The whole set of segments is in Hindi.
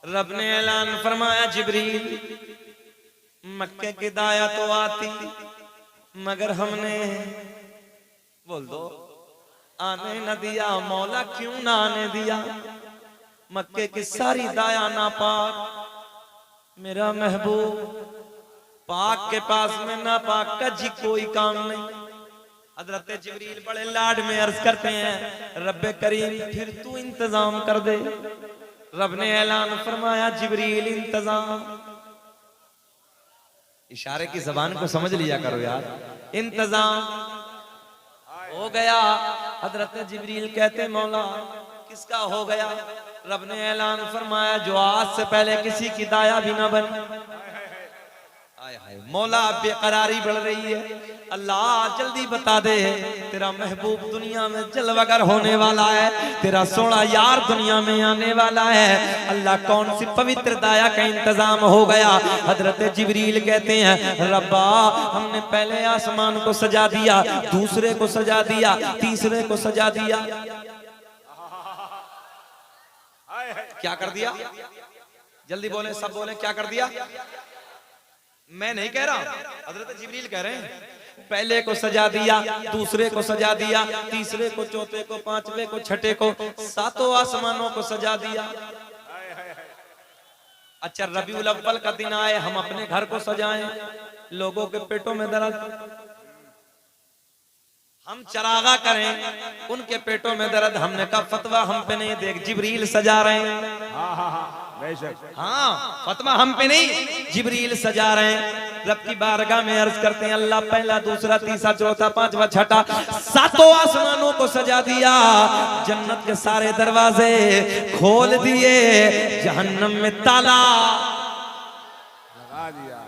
रब ने ऐलान फरमाया जिब्रील मक्के की दाया तो आती मगर हमने बोल दो आने न दिया। मौला क्यों ना आने दिया? मक्के की सारी दाया नापाक, मेरा महबूब पाक के पास में नापाक का जी कोई काम नहीं। हजरत जिब्रील बड़े लाड में अर्ज करते हैं रब्बे करीम फिर तू इंतजाम कर दे। रब ने ऐलान फरमाया जिब्रील इंतजाम। इशारे की जबान को समझ लिया करो यार। इंतजाम हो गया। हजरत जिब्रील कहते मौला किसका हो गया? रब ने ऐलान फरमाया जो आज से पहले किसी की दाया भी ना बनी। मौला बेकरारी बढ़ रही है। अल्लाह जल्दी बता दे तेरा महबूब दुनिया में जलवागर होने वाला है, तेरा सोना यार दुनिया में आने वाला है। अल्लाह कौन सी पवित्र दाया का इंतजाम हो गया? हजरत जिब्रील कहते हैं रब्बा हमने पहले आसमान को सजा दिया, दूसरे को सजा दिया, तीसरे को सजा दिया। क्या कर दिया? जल्दी बोले, सब बोले क्या कर दिया? मैं नहीं कह रहा, हजरत जिब्रील कह रहे हैं। पहले को सजा दिया, दूसरे को सजा दिया, तीसरे को, चौथे को, पांचवे को, छठे को, सातों आसमानों को सजा दिया। अच्छा रबीउल अव्वल का दिन आए, हम अपने घर को सजाएं। लोगों के पेटों में दर्द, हम चरागा करें, उनके पेटों में दर्द। हमने कहा फतवा हम पे नहीं, देख जिब्रील सजा रहे हैं। हाँ फतवा हम पे नहीं, जिब्रील सजा रहे हैं। रब की बारगाह में अर्ज करते हैं अल्लाह पहला, दूसरा, तीसरा, चौथा, पांचवा, छठा, सातों आसमानों को सजा दिया। जन्नत के सारे दरवाजे खोल दिए, जहन्नम में ताला लगा दिया।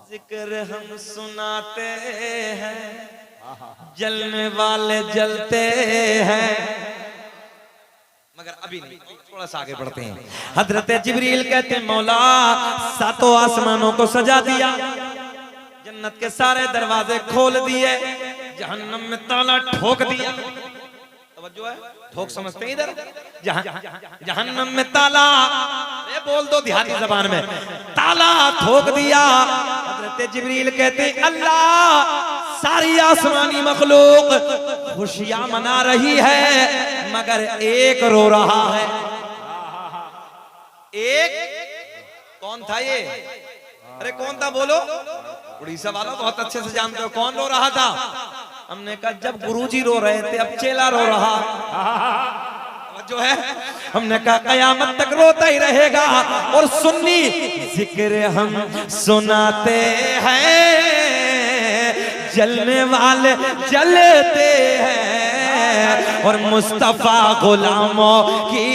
जिक्र हम सुनाते हैं, जलने वाले जलते हैं। मगर अभी नहीं, थोड़ा सा आगे बढ़ते हैं। हजरत जिब्रील कहते हैं मौला सातों आसमानों को सजा दिया, जन्नत के सारे दरवाजे खोल दिए, जहन्नम में ताला ठोक दिया। तवज्जो है, ठोक समझते हैं इधर? जहन्नम में ताला, बोल दो देहाती जबान में, ताला ठोक दिया। हजरत जिब्रील कहते अल्लाह सारी आसमानी मखलूक खुशियां मना रही है मगर एक रो रहा है। एक कौन था ये? अरे कौन था बोलो? उड़ीसा वालों बहुत अच्छे से जानते हो कौन रो रहा था। हमने कहा जब गुरुजी रो रहे थे अब चेला रो रहा जो है। हमने कहा कयामत तक रोता ही रहेगा। और सुन्नी जिक्र हम सुनाते हैं, जलने वाले जलते हैं, और मुस्तफा गुलामों की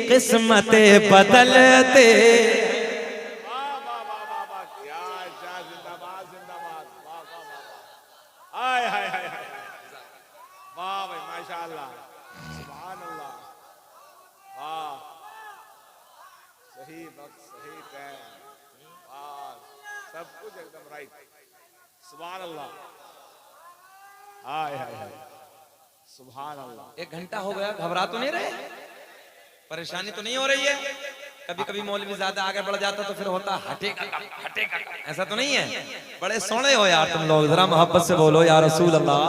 किस्मतें बदलते। सही वक्त सही टाइम, सब कुछ एकदम राइट। सुभान अल्लाह, हाय हाय हाय, सुभान अल्लाह। 1 घंटा हो गया, घबरा तो नहीं रहे? परेशानी तो नहीं हो रही है? कभी कभी मौलवी ज्यादा आगे बढ़ जाता तो फिर होता हटेगा हटेगा, ऐसा तो नहीं है? बड़े सोने हो यार तुम लोग, जरा मोहब्बत से बोलो या रसूल अल्लाह।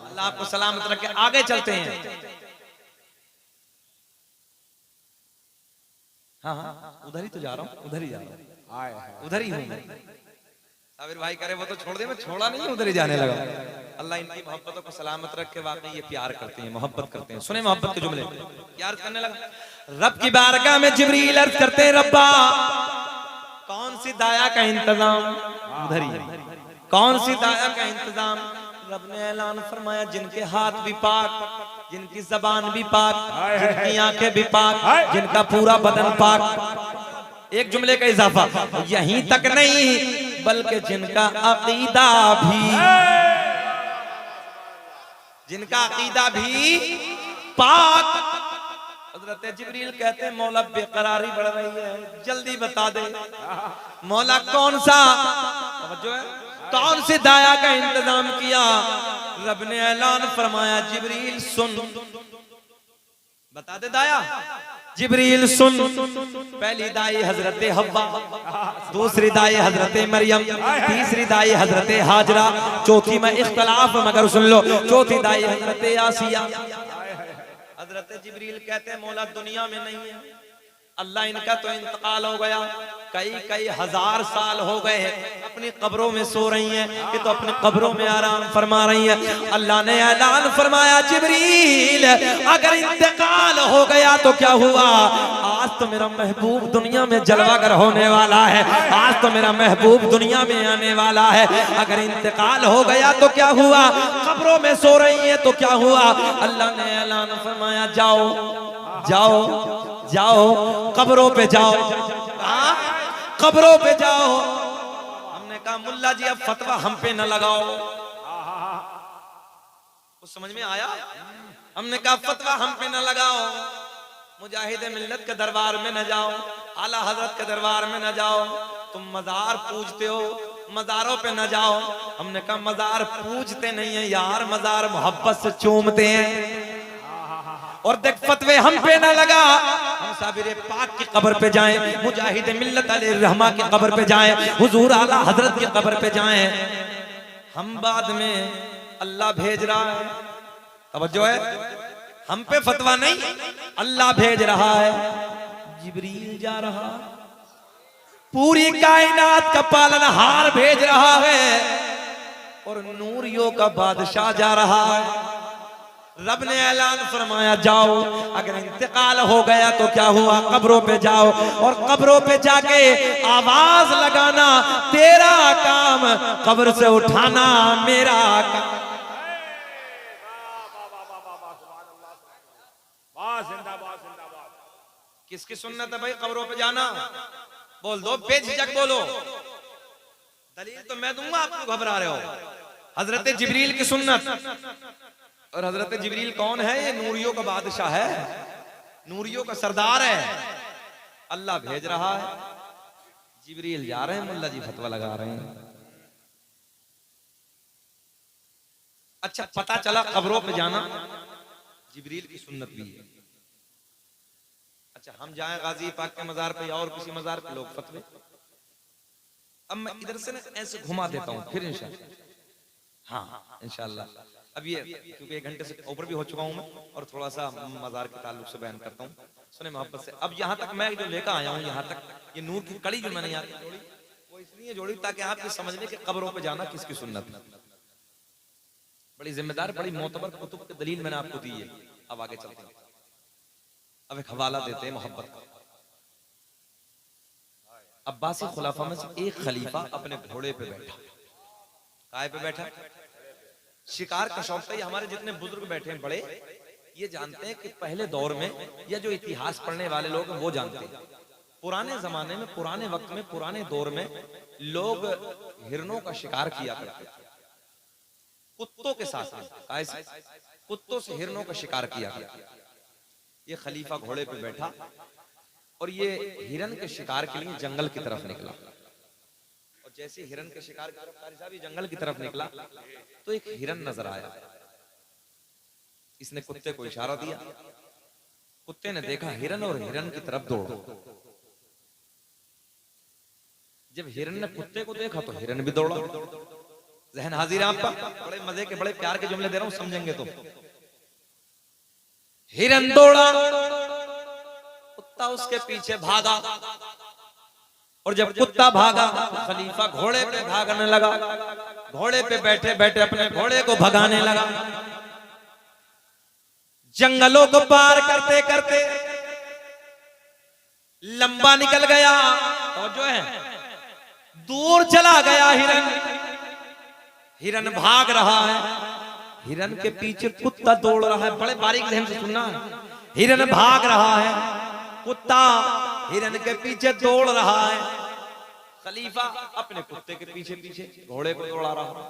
अल्लाह आपको सलामत रखे। आगे चलते हैं। हाँ हाँ उधर ही तो जा रहा हूँ, उधर ही जा रहा हूँ, उधर ही हूँ मैं। साबिर भाई करे वो तो छोड़ दे, मैं छोड़ा नहीं, उधर ही जाने लगा। अल्लाह इनकी मोहब्बतों को सलामत रखे। वाकई ये प्यार करते हैं, मोहब्बत करते हैं। सुने मोहब्बत के जुमले, प्यार करने लगा। रब की बारगाह में जिब्रील अर्ज करते हैं रब्बा कौन सी दाया का इंतजाम? उधर ही कौन सी दाया का इंतजाम? रब ने ऐलान फरमाया जिनके हाथ भी पाक, जिनकी जबान भी पाक, जिनकी आंखें भी पाक, जिनका पूरा बदन पाक। एक जुमले का इजाफा, यहीं तक नहीं बल्कि जिनका अकीदा भी, जिनका अकीदा भी पाक। हजरत जिब्रील कहते हैं मौला बेकरारी बढ़ रही है, जल्दी बता दे मौला कौन सा, जो है कौन सी दाया का इंतजाम किया? रब ने ऐलान फरमाया जिब्रील सुन, बता दे दाया जिब्रील सुन, पहली दाई हजरत हव्वा, दूसरी दाई हजरत मरियम, तीसरी दाई हजरत हाजरा, चौथी में इख्तलाफ मगर सुन लो, चौथी दाई हजरत आसिया। हजरत जिब्रील कहते हैं मौला दुनिया में नहीं है, अल्लाह इनका तो इंतकाल हो गया, कई कई हजार साल हो गए हैं, अपनी कब्रों में सो रही हैं, ये तो अपनी कब्रों में आराम फरमा रही हैं। अल्लाह ने ऐलान फरमाया जिब्रील अगर इंतकाल हो गया तो क्या हुआ, आज तो मेरा महबूब दुनिया में जलवागर होने वाला है, आज तो मेरा महबूब दुनिया में आने वाला है। अगर इंतकाल हो गया तो क्या हुआ, कब्रों में सो रही है तो क्या हुआ। अल्लाह ने ऐलान फरमाया जाओ जाओ जाओ कब्रों पे जाओ, कब्रों पे जाओ। हमने कहा मुल्ला जी अब फतवा हम पे न लगाओ, कुछ समझ में आया। हमने कहा फतवा हम पे न लगाओ, मुजाहिद मिल्लत के दरबार में न जाओ, आला हजरत के दरबार में न जाओ, तुम मजार पूजते हो मजारों पे न जाओ। हमने कहा मजार पूजते नहीं है यार, मजार मोहब्बत से चूमते हैं। और देख फतवे हम पे ना लगा, हम साबिर पाक की कब्र पे जाएं, मुजाहिद मिल्लत अलैहि रहमा की कब्र पे जाएं, हुजूर आला हजरत की कब्र पे जाएं। हम बाद में अल्लाह भेज रहा है, तवज्जो है, हम पे फतवा नहीं, अल्लाह भेज रहा है, जिब्रील जा रहा, पूरी कायनात का पालनहार भेज रहा है और नूरियों का बादशाह जा रहा है। रब ने ऐलान फरमाया जाओ, अगर इंतकाल हो गया तो क्या हुआ, कब्रों पे जाओ और कब्रों पे जाके आवाज लगाना तेरा काम, कब्र से उठाना मेरा काम। किसकी सुन्नत है भाई कब्रों पे जाना, बोल दो बेझिझक बोलो, दलील तो मैं दूंगा, आपको घबरा रहे हो। हजरत जिब्रील की सुन्नत, और हजरत जिब्रील कौन है, ये नूरियों का बादशाह है, नूरियों का सरदार है। अल्लाह भेज रहा है, जिब्रील जा रहे हैं, मुल्ला जी फतवा लगा रहे हैं। अच्छा पता चला कब्रों पे जाना जिब्रील की सुन्नत भी है। अच्छा हम जाएं गाजी पाक के मजार पे या और किसी मजार पे, लोग फतवे। अब मैं इधर से ना ऐसे घुमा देता हूँ फिर इंशाअल्लाह, हाँ इंशाअल्लाह। अब ये क्योंकि 1 घंटे से ऊपर भी हो चुका हूं मैं, और थोड़ा सा मजार के ताल्लुक से बयान करता हूँ, सुने मोहब्बत से। अब यहाँ तक मैं जो लेकर आया हूँ, यहाँ तक ये नूर की कड़ी जो मैंने यहाँ जोड़ी, वो इसलिए जोड़ी ताकि आप ये समझ लें कि कब्रों पे जाना किसकी सुन्नत है। बड़ी जिम्मेदार बड़ी मोतबर कुतुब की दलील मैंने आपको दी है। अब आगे चलते हैं, अब एक हवाला देते हैं मोहब्बत का। अब्बासी खुलाफा में से एक खलीफा अपने घोड़े पे बैठा, काय पे बैठा, शिकार का शौक था। ये हमारे जितने बुजुर्ग बैठे हैं बड़े, ये जानते हैं कि पहले दौर में, या जो इतिहास पढ़ने वाले लोग हैं वो जानते हैं, पुराने जमाने में, पुराने वक्त में, पुराने दौर में लोग हिरणों का शिकार किया करते थे, कुत्तों के साथ में, कुत्तों से हिरणों का शिकार किया करते। ये खलीफा घोड़े पे बैठा और ये हिरन के शिकार के लिए जंगल की तरफ निकला। और जैसे हिरन के शिकार की तरफ कारी साहब जंगल की तरफ निकला तो एक हिरन नजर आया। इसने कुत्ते को इशारा दिया, कुत्ते ने देखा हिरन और हिरन की तरफ दौड़ा। जब हिरन ने कुत्ते को देखा तो हिरन भी दौड़ा। जहन हाजिर है आपका, बड़े मजे के बड़े प्यार के जुमले दे रहा हूं, समझेंगे तो। हिरन दौड़ा, कुत्ता उसके पीछे भागा, और जब कुत्ता भागा तो खलीफा घोड़े पे भागने लगा, घोड़े पे बैठे बैठे अपने घोड़े को भगाने लगा। जंगलों को पार करते करते लंबा निकल गया, और जो है दूर चला गया हिरन। हिरन भाग रहा है, हिरन के पीछे कुत्ता दौड़ रहा है। बड़े बारीक ध्यान से सुनना, हिरन भाग रहा है, कुत्ता हिरन के पीछे दौड़ रहा है। खलीफा अपने कुत्ते के पीछे पीछे घोड़े को दौड़ा रहा।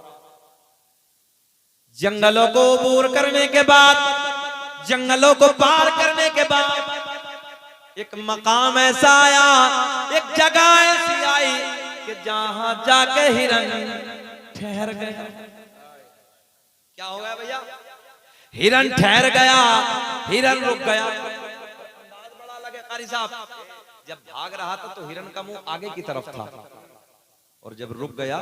जंगलों को अबूर करने के बाद, जंगलों को पार करने के बाद एक मकाम ऐसा आया, एक जगह ऐसी आई कि जहां जाके हिरन ठहर गया। क्या हो गया भैया? हिरन ठहर गया, हिरन रुक गया। अंदाज बड़ा लगे कारी साहब, जब भाग रहा था तो हिरन का मुंह आगे की तरफ था, और जब रुक गया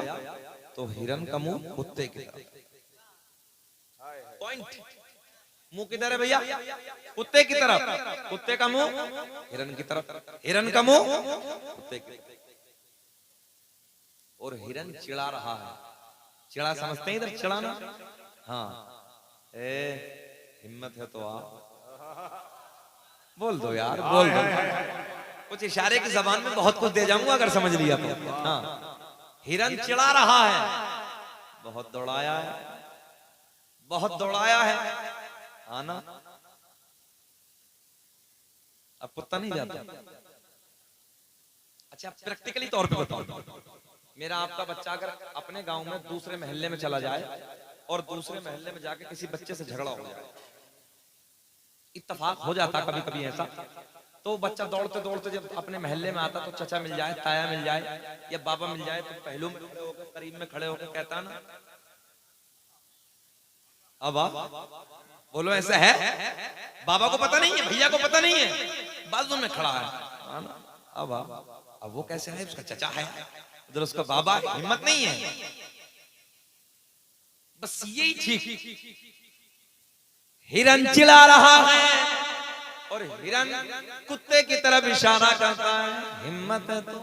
तो हिरन का मुंह कुत्ते की तरफ। पॉइंट, मुंह किधर है भैया? कुत्ते की तरफ। कुत्ते का मुंह हिरन की तरफ, हिरन का मुंह कुत्ते की तरफ। और हिरन चिढ़ा रहा है। चिढ़ा समझते हैं इधर चिढ़ाना? हाँ, हिम्मत है तो आप बोल दो यार, बोल दो। कुछ इशारे की जबान में बहुत कुछ दे जाऊंगा अगर समझ लिया तो। हाँ, हिरन चिढ़ा रहा है, बहुत दौड़ाया है, बहुत दौड़ाया है, आना अब कुत्ता नहीं जाता। अच्छा, प्रैक्टिकली तौर पे बताओ, मेरा आपका बच्चा अगर अपने गांव में दूसरे मोहल्ले में चला जाए और दूसरे मोहल्ले में जाके किसी बच्चे से झगड़ा हो जाए, इत्तेफाक हो जाता कभी कभी ऐसा, तो बच्चा दौड़ते दौड़ते जब अपने मोहल्ले में आता तो चचा मिल जाए, ताया मिल जाए या बाबा मिल जाए, तो पहलू में खड़े होकर, करीब में खड़े होकर कहता ना, अब आप बोलो ऐसा है? बाबा को पता नहीं है, भैया को पता नहीं है, बाजू में खड़ा है। अब वो कैसे है? उसका चचा है, उधर उसका बाबा, हिम्मत नहीं है। बस यही ठीक। हिरन चिल्ला रहा है और हिरन कुत्ते की तरफ इशारा करता है, हिम्मत है तो।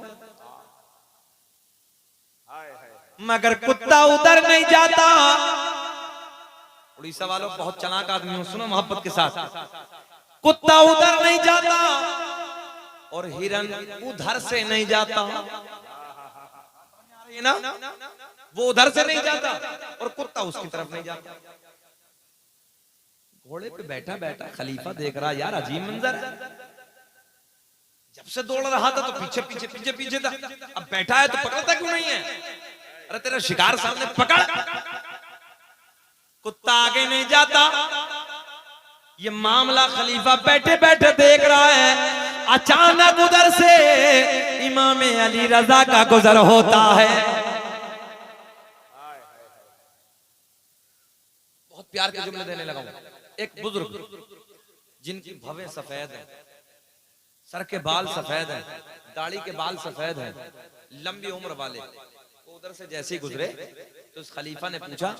मगर कुत्ता उधर नहीं जाता। उड़ीसा वालों बहुत चालाक आदमी हो, सुनो मोहब्बत के साथ। कुत्ता उधर नहीं जाता और हिरन उधर से नहीं जाता, ना वो उधर से नहीं जाता और कुत्ता उसकी तरफ नहीं जाता। घोड़े पे बैठा बैठा खलीफा देख रहा, यार अजीब मंजर है। जब से दौड़ रहा था तो पीछे पीछे पीछे पीछे था, अब बैठा है तो पकड़ता क्यों नहीं है? अरे तेरा शिकार सामने, पकड़। कुत्ता आगे नहीं जाता। ये मामला खलीफा बैठे बैठे देख रहा है। अचानक उधर से इमाम अली रजा का गुजर होता है। बहुत प्यार के जुमले देने लगा। एक बुजुर्ग जिनकी भवें सफेद है, सर के बाल सफेद हैं, दाढ़ी के बाल सफेद हैं, लंबी उम्र वाले, उधर से जैसे ही गुजरे तो उस खलीफा ने पूछा,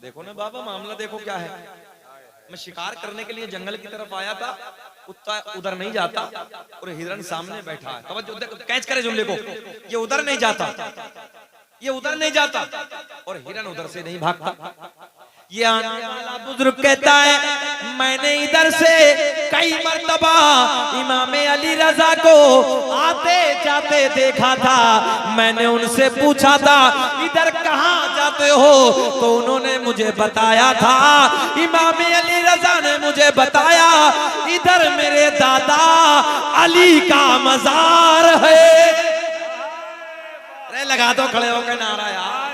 देखो ना बाबा, मामला देखो क्या है। मैं शिकार करने के लिए जंगल की तरफ आया था, कुत्ता उधर नहीं जाता और हिरन सामने बैठा है। तवज्जो कैच करे जुमले को, ये उधर नहीं जाता, ये उधर नहीं जाता और हिरन उधर से नहीं भागता। ये आने वाला बुजुर्ग कहता है, मैंने इधर से कई मर्तबा इमाम अली रजा को आते जाते देखा था। मैंने उनसे पूछा था इधर कहाँ जाते हो, तो उन्होंने मुझे बताया था, इमाम अली रजा ने मुझे बताया इधर मेरे दादा अली का मजार है। अरे लगा दो खड़े होकर नारा यार,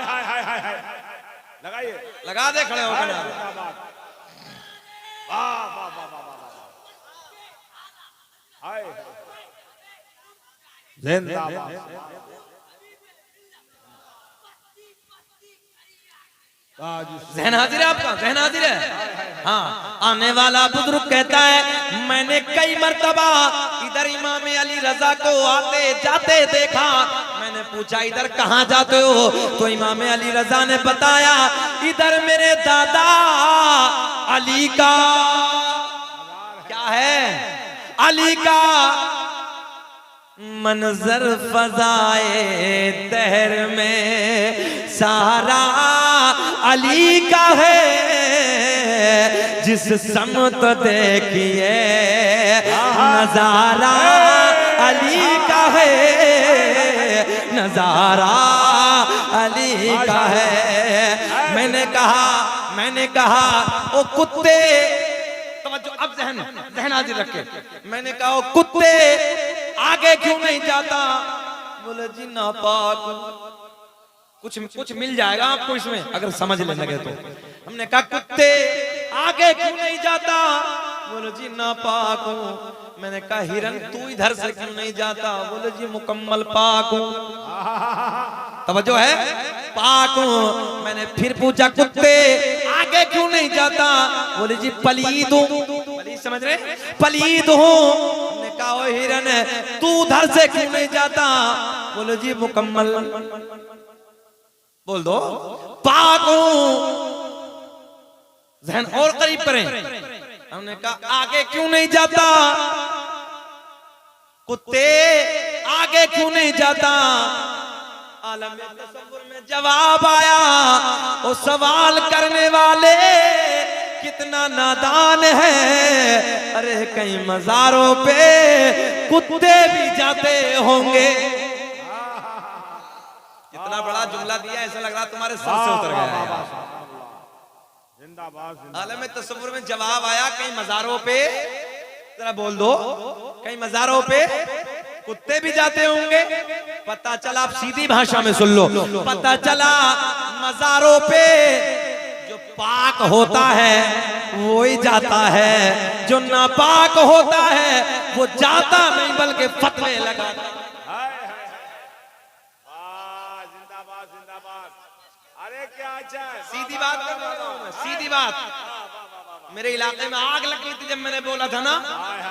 लगाइए, लगा दे खड़े होकर नारा। वाह वाह वाह वाह वाह, हाय जिंदाबाद। जहन हाजिर है आपका, जहन हाजिर है। हाँ, आने वाला बुजुर्ग कहता है, मैंने कई मर्तबा इधर इमाम अली रजा को आते जाते देखा। मैंने पूछा इधर कहाँ जाते हो, तो इमाम अली रजा ने बताया इधर मेरे दादा अली का क्या है, अली का मंजर फजाए दहर में सारा अली का है। जिस समत देखिए नजारा अली का है, नजारा अली का है। मैंने कहा ओ कुत्ते, अब जहन हाजिर रखे। मैंने कहा ओ कुत्ते आगे क्यों नहीं जाता? बोले जी नापाक, कुछ मिल जाएगा आपको इसमें अगर समझ लेने लगे तो। हमने कहा कुत्ते आगे क्यों नहीं जाता? बोले जी नापाक हूं। मैंने कहा हिरन तू इधर से क्यों नहीं जाता? बोले जी मुकम्मल पाक हूं। तवज्जो है, पाक हूं। मैंने फिर पूछा कुत्ते आगे क्यों नहीं जाता? बोले जी पलीद हूं। पलीद समझ रहे? पलीद हूं। कहा ओ हिरन तू उधर से क्यों नहीं जाता? बोले जी मुकम्मल बोल दो पाक हूं। जहन और करीब करें। हमने कहा आगे क्यों नहीं जाता? कुत्ते आगे क्यों नहीं जाता? आलम तसव्वुर में जवाब आया, वो सवाल करने वाले कितना नादान है। अरे कई मज़ारों पे कुत्ते भी जाते होंगे। कितना बड़ा जुमला दिया, ऐसा लग रहा तुम्हारे सर से उतर गया। जिंदाबाद। आलम तसव्वुर में जवाब आया, कई मज़ारों पे, जरा बोल दो, कई मज़ारों पे कुत्ते भी जाते होंगे। पता चला, आप सीधी भाषा में सुन लो, पता चला मज़ारों पे जो पाक होता है वो ही जाता है, जो नापाक होता है वो जाता नहीं बल्कि फतवे लगाता। जिंदाबाद जिंदाबाद। अरे क्या अच्छा है। सीधी बात कर रहा हूं मैं, सीधी बात। मेरे इलाके में आग लगी थी जब मैंने बोला था ना,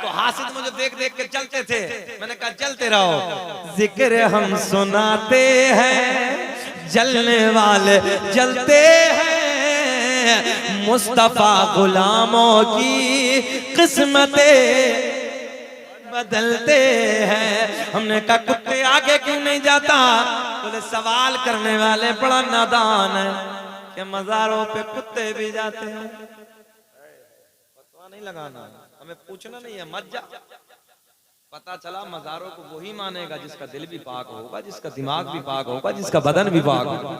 तो हासिद मुझे देख देख के चलते थे। मैंने कहा चलते रहो। जिक्र हम सुनाते हैं, जलने वाले जलते हैं, मुस्तफा गुलामों की किस्मतें बदलते हैं। हमने कहा कुत्ते आगे क्यों नहीं जाता? बोले सवाल करने वाले बड़ा नादान है कि मज़ारों पे कुत्ते भी जाते हैं। पता नहीं लगाना, हमें पूछना नहीं है, मत जा। पता चला मज़ारों को वही मानेगा जिसका दिल भी पाक होगा, जिसका दिमाग भी पाक होगा, जिसका बदन भी पाक होगा।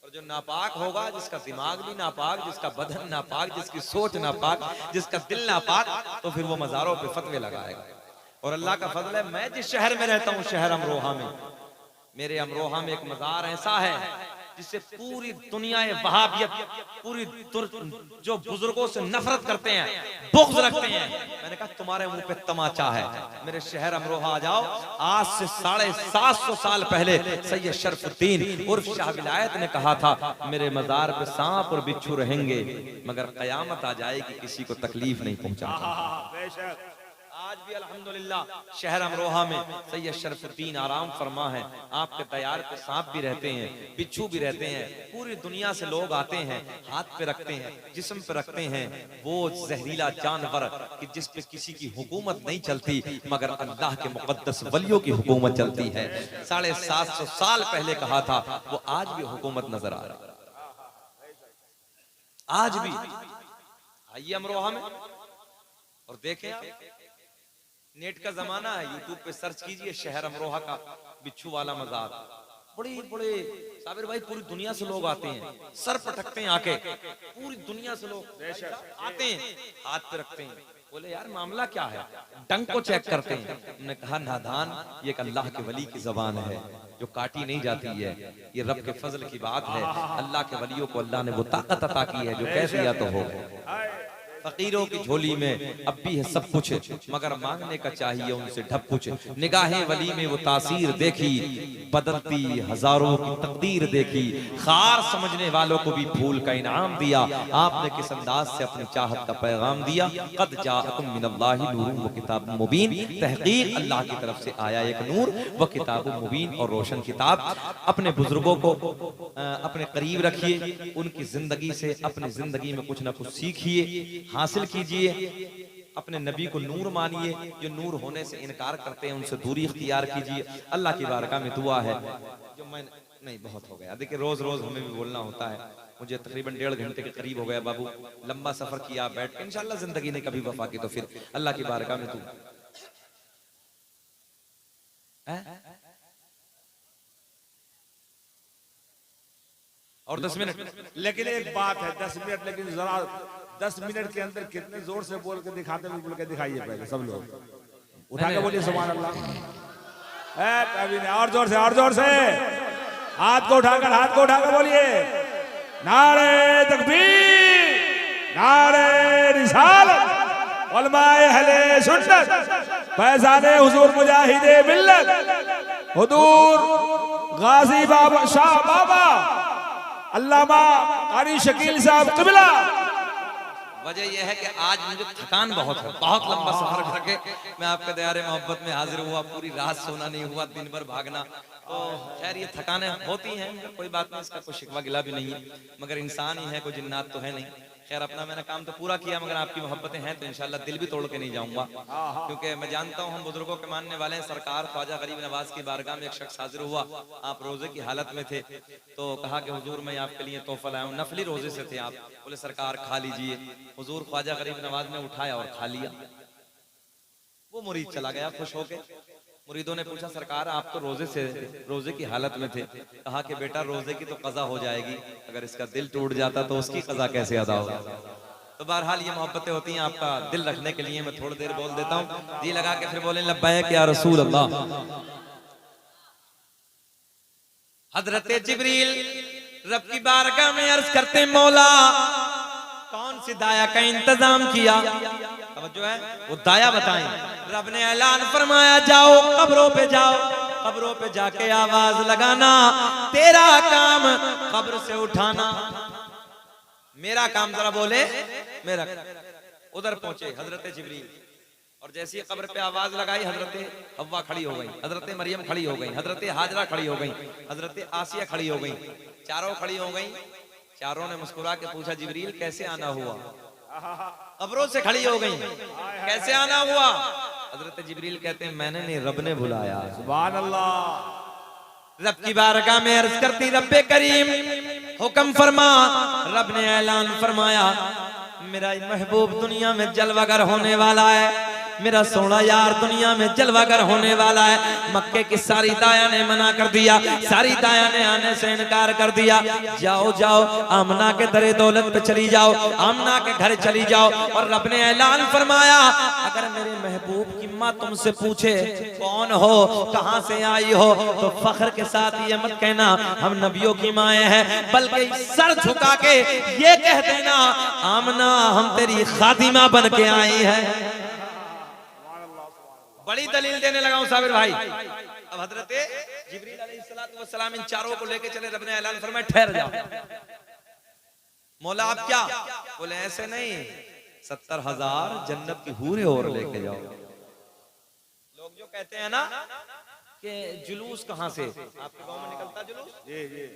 और जो नापाक होगा, जिसका दिमाग भी नापाक, जिसका बदन नापाक, जिसकी सोच नापाक, जिसका दिल नापाक, तो फिर वो मज़ारों पे फतवे लगाएगा। और अल्लाह का फजल है, मैं जिस शहर में रहता हूँ, शहर अमरोहा में, मेरे अमरोहा में एक मज़ार ऐसा है जिससे पूरी दुनिया वहाबियत, पूरी जो बुजुर्गों से नफरत करते हैं, बुग़्ज़ रखते हैं। मैंने कहा तुम्हारे मुंह पे तमाचा है, मेरे शहर अमरोहा आ जाओ। आज से 750 साल पहले सैयद शरफुद्दीन उर्फ शाह विलायत ने कहा था, मेरे मज़ार पे सांप और बिच्छू रहेंगे मगर कयामत आ जाएगी किसी को तकलीफ नहीं पहुंचाएगा। आज भी अल्हम्दुलिल्लाह शहर अमरोहा में सैयद शरफुद्दीन आराम फरमा है। आपके तैयार पे सांप भी रहते हैं, बिच्छू भी रहते हैं। पूरी दुनिया से लोग आते हैं, हाथ पे रखते हैं, जिस्म पे रखते हैं। वो जहरीला जानवर कि जिस पे किसी की हुकूमत नहीं चलती मगर अल्लाह के मुक़द्दस वलियों की हुकूमत चलती है। 750 साल पहले कहा था, वो आज भी हुकूमत नजर आ रहा है। आज भी आइए अमरोहा में और देखें आप, नेट का जमाना है, यूट्यूब पे सर्च कीजिए शहर अमरोहा का बिच्छू वाला मज़ार। बड़े बड़े साबिर भाई, पूरी दुनिया से लोग आते हैं, सर पटकते हैं आके, पूरी दुनिया से लोग आते हैं, हाथ पे रखते हैं। बोले यार मामला क्या है? डंक को चेक करते हैं। हमने कहा नादान, ये एक अल्लाह के वली की जबान है जो काटी नहीं जाती है। ये रब के फजल की बात है। अल्लाह के वलियों को अल्लाह ने वो ताकत अता की है जो कैसे या तो हो। फकीरों की झोली में अब भी है सब कुछ मगर मांगने का चाहिए उनसे ढब कुछ। निगाहें वली में वो तासीर देखी, बदलती हजारों की तकदीर देखी। खार समझने वालों को भी फूल का इनाम दिया। आपने किस अंदाज से अपनी चाहत का पैगाम दिया। कद जाअकुम मिनल्लाहि नूरुन व किताबुम मुबीन, तहकीक अल्लाह की तरफ से आया एक नूर व किताबुम मुबीन और रोशन किताब। अपने बुजुर्गों को अपने करीब रखिए, उनकी जिंदगी से अपनी जिंदगी में कुछ ना कुछ सीखिए, हासिल कीजिए। अपने नबी को नूर मानिए, जो नूर होने से इनकार करते हैं उनसे दूरी इख्तियार कीजिए। अल्लाह की बारगाह में दुआ है जो मैं नहीं बहुत हो गया। देखिए रोज रोज हमें भी बोलना होता है। मुझे तकरीबन 1.5 घंटे के करीब हो गया बाबू, लंबा सफर किया, बैठ के इंशाल्लाह जिंदगी ने कभी वफा की तो फिर अल्लाह की बारगाह में दुआ। और 10 मिनट, लेकिन एक बात है 10 मिनट, लेकिन जरा 10 मिनट के अंदर कितने जोर से बोल के दिखाते हैं, बोल के दिखाइए पहले सब लोग उठा के बोलिए सुभान अल्लाह। अभी नहीं, और जोर से, और जोर से हाथ को उठाकर बोलिए नारे तकबीर, नारे रिसालत, उलमाए अहले सुन्नत, फैज़ाने हुजूर मुजाहिदे मिल्लत, हुजूर गाजी बाबा शाह बाबा अल्लामा कारी शकील साहब क़िबला वजह यह है कि आज मुझे थकान बहुत है, बहुत लंबा सफर करके मैं आपके दयारे मोहब्बत में हाजिर हुआ, पूरी रात सोना नहीं हुआ, दिन भर भागना, तो खैर ये थकानें होती हैं, कोई बात नहीं, इसका कोई शिकवा गिला भी नहीं है, मगर इंसान ही है, कोई जिन्नात तो है नहीं। खैर अपना मैंने काम तो पूरा किया, मगर आपकी मोहब्बतें हैं तो इंशाल्लाह दिल भी तोड़ के नहीं जाऊंगा, क्योंकि मैं जानता हूँ हम बुजुर्गों के मानने वाले हैं। सरकार ख्वाजा गरीब नवाज की बारगाह में एक शख्स हाजिर हुआ, आप रोजे की हालत में थे, तो कहा कि हुजूर मैं आपके लिए तोहफा लाया हूँ, नफली रोजे से थे आप, बोले सरकार खा लीजिए। हुजूर ख्वाजा गरीब नवाज ने उठाया और खा लिया। वो मुरीद चला गया खुश होके। मुरीदों ने पूछा सरकार आप तो रोजे की हालत में थे। कहा कि बेटा रोजे की तो कज़ा हो जाएगी, अगर इसका दिल टूट जाता तो उसकी कज़ा कैसे अदा होगा। तो बहरहाल ये मोहब्बतें होती हैं, आपका दिल रखने के लिए मैं थोड़ी देर बोल देता हूँ, जी लगा के फिर बोले लब्बैक या रसूल अल्लाह। हजरत जिब्रील रब की बारगाह में अर्ज करते मौला कौन सी दाया का इंतजाम किया, जो है वो दाया बताएं। रब ने ऐलान फरमाया जाओ कब्रों पे जाओ, कब्रों पे जाके आवाज लगाना, तेरा काम कब्र से उठाना, मेरा काम जरा बोले मेरा। उधर पहुंचे हजरत जिब्रील और जैसे ही कब्र पे आवाज लगाई हजरत हव्वा खड़ी हो गई, हजरत मरियम खड़ी हो गई, हजरत हाजरा खड़ी हो गई, हजरत आसिया खड़ी हो गई, चारों खड़ी हो गई। चारों ने मुस्कुरा के पूछा जिब्रील कैसे आना हुआ, कब्रों से खड़ी हो गई, कैसे आना हुआ। हजरत जिब्रील कहते हैं मैंने नहीं रब ने बुलाया। सुभान अल्लाह। रब की बारगाह में अर्ज करती रब्बे करीम हुक्म फरमा। रब ने ऐलान फरमाया मेरा महबूब दुनिया में जलवागर होने वाला है, मेरा सोना यार दुनिया में जलवागर होने वाला है। मक्के की सारी दाया ने मना कर दिया, सारी दाया ने आने से इनकार कर दिया। जाओ जाओ आमना के दरे दौलत पे चली जाओ, आमना के घर चली जाओ। और रब ने ऐलान फरमाया अगर मेरे महबूब की माँ तुमसे पूछे कौन हो, कहां से आई हो, तो फख्र के साथ ये मत कहना हम नबियों की माएँ हैं, बल्कि सर झुका के ये कह देना आमना हम तेरी खातिमा बन के आई है। बड़ी दलील देने लगा हूं साबिर भाई। अब हजरत जिब्रील अलैहिस्सलाम इन चारों को लेके चले, रब ने ऐलान फरमाया ठहर जाओ। मौला आप क्या बोले, ऐसे नहीं 70,000 जन्नत की हूरें और लेके जाओ। लोग जो कहते हैं ना कि जुलूस कहां से, आपके गांव में निकलता जुलूस,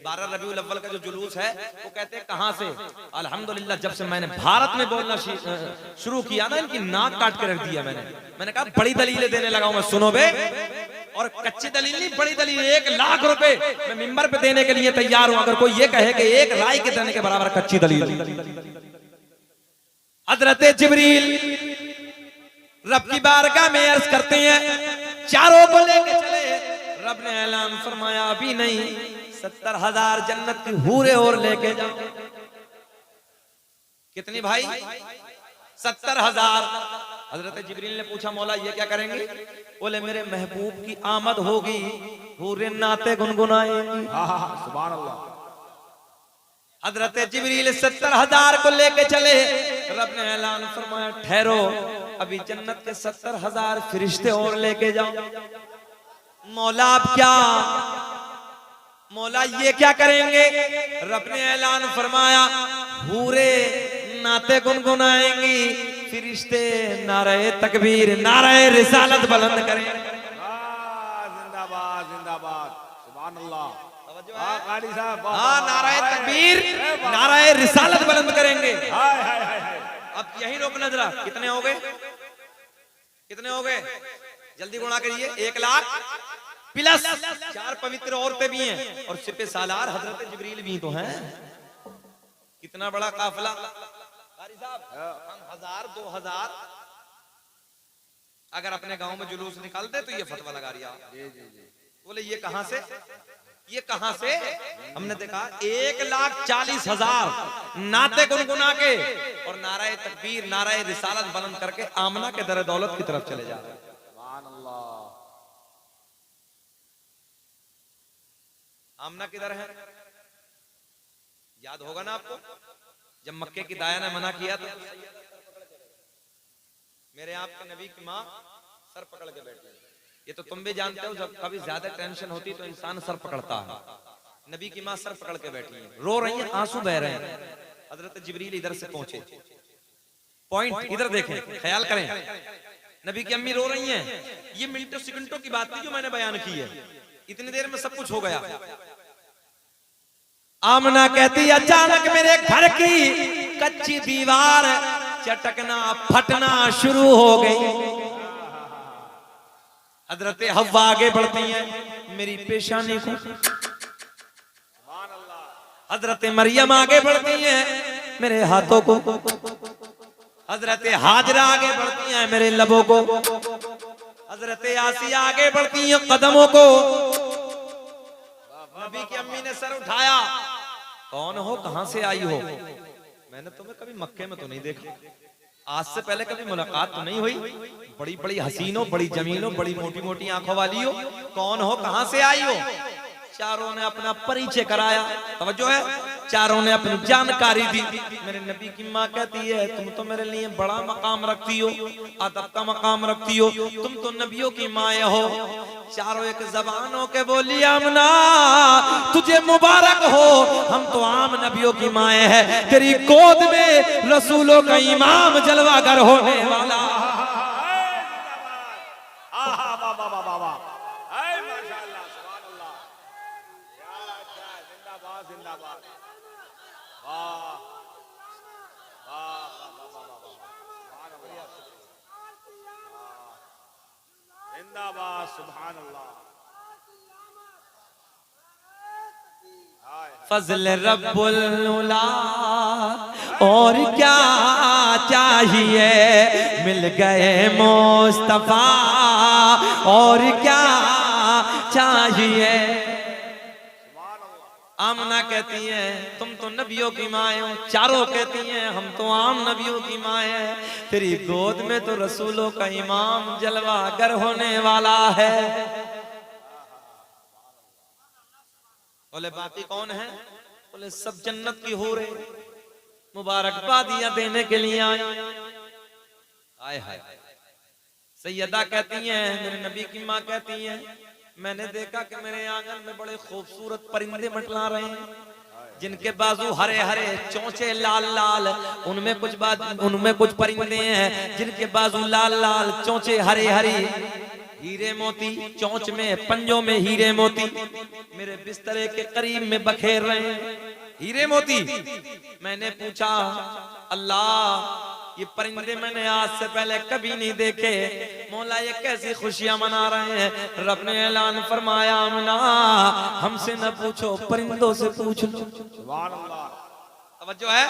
12 रबीउल अव्वल का जो जुलूस है वो कहते हैं कहां से। अल्हम्दुलिल्लाह जब से मैंने भारत में बोलना शुरू किया ना, इनकी नाक काट के रख दिया। मैंने कहा बड़ी दलीलें देने लगा हूं मैं, सुनो बे। और कच्ची दलील नहीं, बड़ी दलील। 1 लाख रुपए मैं मिंबर पे देने के लिए तैयार हूं अगर कोई ये कहे कि 1 राय के देने के बराबर कच्ची दलील। हजरत जिब्रील रब की बारगाह में अर्ज करते हैं चारों को लेके चले। रब ने ऐलान फरमाया अभी नहीं 70,000 जन्नत की हूरें और लेके जाओ। कितनी भाई 70,000। हजरत जिब्रील ने पूछा मौला ये क्या करेंगे, बोले मेरे महबूब की आमद होगी, हूरें नाते गुनगुनाएंगी। सुभान अल्लाह। हजरत जिब्रील 70,000 को लेके चले। रब ने ऐलान फरमाया ठहरो अभी जन्नत के 70,000 फरिश्ते और लेके जाओ। मौला आप क्या, मौला ये क्या करेंगे। रब ने ऐलान फरमाया हूरे नाते गुनगुनाएंगी, फरिश्ते नारे तकबीर नारे रिसालत बुलंद करें। जिंदाबाद जिंदाबाद। सुभान अल्लाह। कारी साहब हाँ नाराए तकबीर नाराए रिसालत बुलंद करेंगे। हाय हाय हाय। अब यही रोकना जरा, कितने हो गए, कितने हो गए, जल्दी गुणा करिए। 1 लाख प्लस 4 पवित्र औरतें भी हैं और सिपे सालार हजरत जिब्रील भी तो हैं। कितना बड़ा काफिला। कारी साहब हम 1000 2000 अगर अपने गांव में जुलूस निकालते तो ये फतवा लगा रिया। बोले ये कहां से, ये कहां से। हमने देखा 1,40,000 नाते गुनगुना के और नाराए तकबीर नाराए रिसालत बुलंद करके आमना के दर दौलत की तरफ चले जा रहे हैं। सुभान अल्लाह। आमना किधर है, याद होगा ना आपको, जब मक्के की दाया ने मना किया तो मेरे आपके नबी की माँ सर पकड़ के बैठी। ये तो तुम भी जानते हो जब कभी ज्यादा टेंशन होती तो इंसान सर पकड़ता है। नबी की माँ सर पकड़ के बैठी है, रो रही है, आंसू बह रहे हैं। हजरत जिब्रील इधर से पहुंचे, पॉइंट इधर देखें, ख्याल करें। नबी की अम्मी रो रही हैं। ये मिनटों सेकंडों की बात थी जो मैंने बयान की है, इतनी देर में सब कुछ हो गया। आमना कहती अचानक मेरे घर की कच्ची दीवार चटकना फटना शुरू हो गई। हजरत हव्वा आगे बढ़ती हैं मेरी पेशानी को, हजरत मरियम आगे बढ़ती हैं मेरे हाथों को, हजरत हाजरा आगे बढ़ती हैं मेरे लबों को, हजरत आसिया आगे बढ़ती हैं कदमों को। नबी की अम्मी ने सर उठाया, कौन हो, कहां से आई हो? मैंने तुम्हें कभी मक्के में तो नहीं देखा, आज से पहले कभी मुलाकात तो नहीं हुई, बड़ी बड़ी हसीनो, बड़ी जमीनो, बड़ी मोटी मोटी आंखों वाली हो, कौन हो, कहां से आई हो? चारों ने अपना परिचय कराया, तवज्जो है, चारों ने अपनी जानकारी दी। मेरे नबी की माँ कहती है तुम तो मेरे लिए बड़ा मकाम रखती हो, अदब का मकाम रखती हो, तुम तो नबियों की माँ हो। चारों एक जबान हो के बोली आमना तुझे मुबारक हो, हम तो आम नबियों की माए है, तेरी गोद में रसूलों का इमाम जलवागर होने वाला। फजल रब्बुल उला और क्या चाहिए, मिल गए मुस्तफा और क्या चाहिए। आमना कहती है तुम तो नबियों की माँ हो, चारों कहती हैं हम तो आम नबियों की माँ है, तेरी गोद में तो रसूलों का इमाम जलवागर होने वाला है। बोले बाकी कौन है? बोले सब जन्नत की हूरें मुबारकबादियां देने के लिए आए। आए हाय। सैयदा कहती हैं मेरे नबी की माँ कहती हैं मैंने देखा कि मेरे आंगन में बड़े खूबसूरत परिंदे मंडला रहे हैं, जिनके बाजू हरे हरे, चोंचे लाल लाल, उनमें कुछ परिंदे हैं जिनके बाजू लाल लाल, चोंचे हरे हरे, हीरे मोती चोंच में, पंजों में हीरे मोती, मेरे बिस्तरे के करीब में बखेर रहे हैं हीरे मोती। मैंने पूछा अल्लाह ये परिंदे मैंने आज से पहले कभी नहीं देखे, मौला ये कैसी खुशियां मना रहे हैं। रब ने ऐलान फरमाया आमना हमसे न पूछो, परिंदों से पूछ लो। सुभान अल्लाह, तवज्जो है,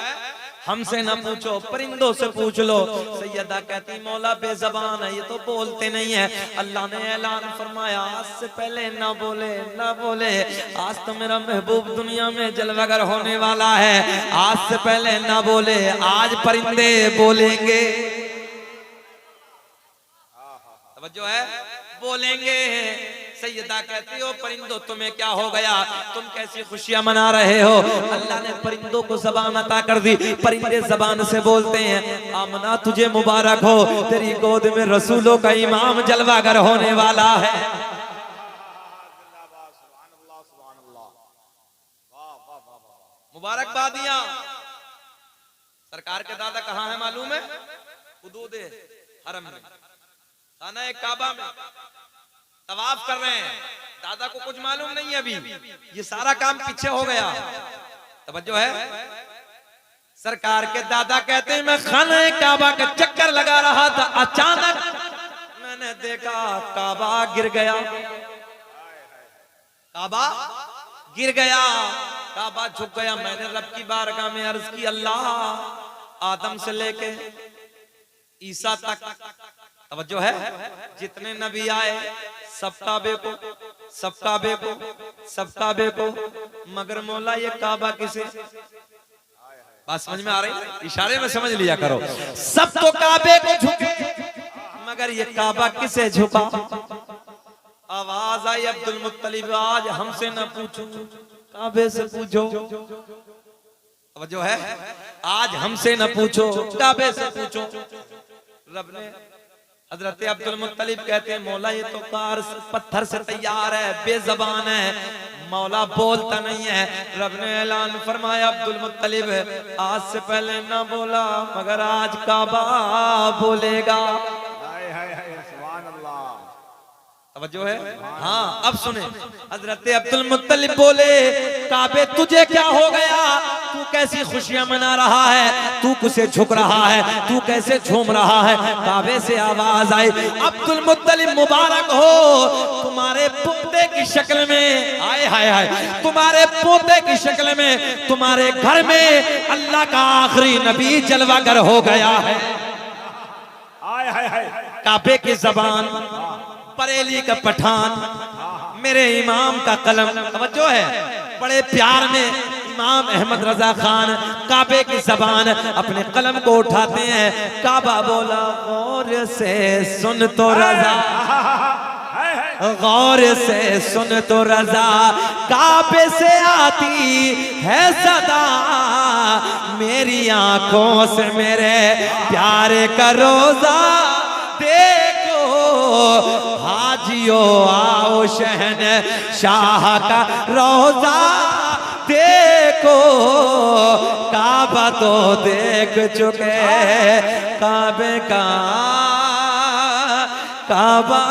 हमसे न पूछो परिंदों से पूछ लो। सैयदा कहती मौला बेज़बान है, ये तो बोलते नहीं है। अल्लाह ने ऐलान फरमाया आज से पहले ना बोले ना बोले, आज तो मेरा महबूब दुनिया में जलवागर होने वाला है, आज से पहले ना बोले, आज परिंदे बोलेंगे। तवज्जो है, बोलेंगे। सैयदा कहती हो परिंदों तुम्हें क्या हो गया, तुम कैसी खुशियां मना रहे हो? अल्लाह ने परिंदों को ज़बान अता कर दी, परिंदे ज़बान से बोलते हैं आमना तुझे मुबारक हो, तेरी गोद में रसूलों का इमाम जलवागर होने वाला है। मुबारकबादियां। सरकार के दादा कहाँ है मालूम है? हुदूद हरम में, खाना काबा में तवाफ कर रहे हैं। दादा को कुछ मालूम नहीं है, अभी ये सारा काम पीछे हो गया। तवज्जो है, सरकार के दादा कहते हैं मैं खाना काबा का चक्कर लगा रहा था, अचानक मैंने देखा काबा गिर गया, काबा गिर गया, काबा झुक गया। मैंने रब की बारगाह में अर्ज की अल्लाह आदम से लेके ईसा तक, तवज्जो है, जितने नबी आए सब काबे को, सब काबे को, सब काबे को, मगर मौला ये काबा किसे? बात समझ में आ रही है? इशारे में समझ लिया करो। सब तो काबे को झुके, मगर ये काबा किसे झुका? आवाज आई अब्दुल मुत्तलिब आज हमसे न पूछो, काबे से पूछो। जो है आज हमसे न पूछो, काबे से पूछो। रब ने हजरत अब्दुल मुत्तलिब कहते हैं मौला ये तो कार पत्थर से तैयार है, बेजबान है, मौला बोलता नहीं है। रब ने ऐलान फरमाया अब्दुल मुत्तलिब आज से पहले ना बोला मगर आज काबा बोलेगा। हाय हाय हाय सुभान अल्लाह। तवज्जो है। हाँ अब सुने, हजरत अब्दुल मुत्तलिब बोले काबे तुझे क्या हो गया, तू कैसी खुशियां मना रहा है, तू कैसे झुक रहा है, तू कैसे झूम रहा है। काबे से आवाज आई अब्दुल मुत्तलिब मुबारक हो, तुम्हारे पोते की शक्ल में, हाय हाय हाय, तुम्हारे पोते की शक्ल में तुम्हारे घर में अल्लाह का आखिरी नबी जलवागर हो गया है। हाय हाय हाय। काबे की जबान, बरेली का पठान, मेरे इमाम का कलम, तवज्जो है, बड़े प्यार में इमाम अहमद रजा खान काबे की जबान अपने कलम को उठाते हैं। काबा बोला गौर से सुन तो रजा, गौर से सुन तो रजा, काबे से आती है सदा, मेरी आंखों से मेरे प्यारे का रोजा देखो, हाजियो आओ शहन शाह का रोजा देखो, काबा तो देख चुके काबे का काबा